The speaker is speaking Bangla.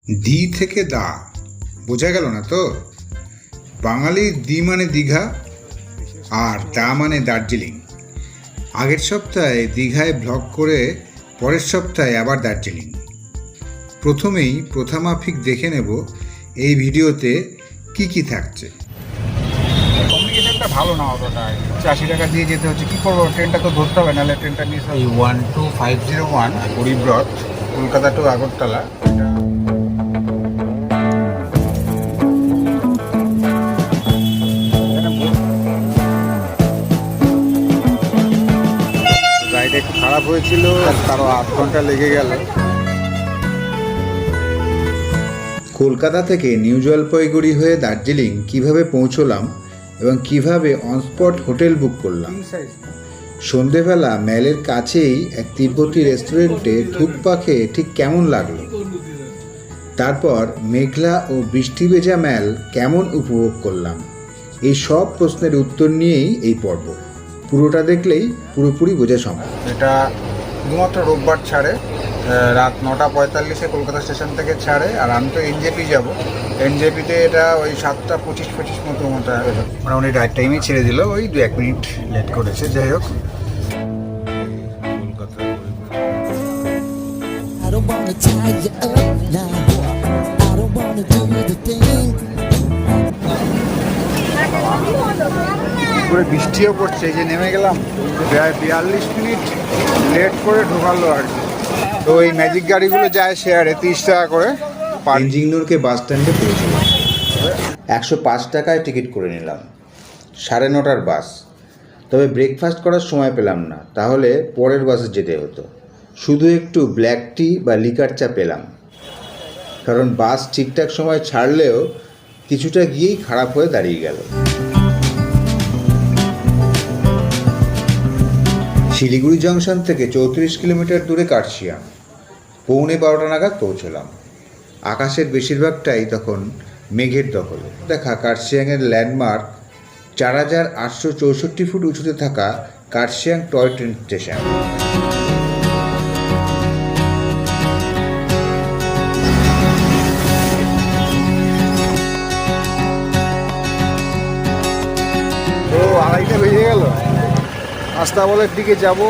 দি থেকে দা বোঝা গেল না তো? বাঙালির দি মানে দীঘা আর দা মানে দার্জিলিং। আগের সপ্তাহে দীঘায় ব্লগ করে পরের সপ্তাহে আবার দার্জিলিং। প্রথমেই প্রথামাফিক দেখে নেব এই ভিডিওতে কি কি থাকছে। কমিউনিকেশনটা ভালো না অতটা, 80 টাকা দিয়ে যেতে হচ্ছে। কী করবো, ট্রেনটা তো ধরতে হবে, নাহলে ট্রেনটা মিস হবে। 12501 গরিবরথ, কলকাতা টু আগরতলা। রাইড একটু খারাপ হয়েছিল, তারও 8 ঘন্টা লেগে গেল। কলকাতা থেকে নিউ জলপাইগুড়ি হয়ে দার্জিলিং কিভাবে পৌঁছলাম এবং কিভাবে অনস্পট হোটেল বুক করলাম। সন্ধেবেলা ম্যালের কাছেই এক তিব্বতী রেস্টুরেন্টে ধূপপা খেয়ে ঠিক কেমন লাগলো, তারপর মেঘলা ও বৃষ্টি ভেজা ম্যাল কেমন উপভোগ করলাম, এই সব প্রশ্নের উত্তর নিয়েই এই পর্ব। পুরোটা দেখলেই পুরোপুরি বোঝা সম্ভব। এটা শুধুমাত্র রোববার ছাড়ে, রাত 9:45 কলকাতা স্টেশন থেকে ছাড়ে। আর আমি তো এনজেপি যাব, এনজেপিতে এটা ওই 7:25 মতো মোটামুটি রাইট টাইমেই ছেড়ে দিল। ওই 2-1 মিনিট লেট করেছে, যাই হোক। I don't wanna tie you up now. I don't wanna do the thing. পুরো বৃষ্টিও পড়ছে, এই যে নেমে গেলাম। 42 মিনিট লেট করে ঢোকালো আর কি। তো এই ম্যাজিক গাড়িগুলো যায় শেয়ারে 30 টাকা করে। ইঞ্জিনিয়রকে বাস স্ট্যান্ডে পৌঁছলাম, 105 টাকায় টিকিট করে নিলাম। 9:30 বাস, তবে ব্রেকফাস্ট করার সময় পেলাম না, তাহলে পরের বাসে যেতে হতো। শুধু একটু ব্ল্যাক টি বা লিকার চা পেলাম, কারণ বাস ঠিকঠাক সময় ছাড়লেও কিছুটা গিয়েই খারাপ হয়ে দাঁড়িয়ে গেল। শিলিগুড়ি জংশন থেকে 34 কিলোমিটার দূরে কার্শিয়াং, 11:15 নাগাদ পৌঁছলাম। আকাশের বেশিরভাগটাই তখন মেঘের দখলে। দেখা কার্শিয়াংয়ের ল্যান্ডমার্ক 4864 ফুট উঁচুতে থাকা কার্শিয়াং টয় ট্রেন স্টেশন। তো 2:30 বেজে গেল। আস্তাবলের দিকে যাব,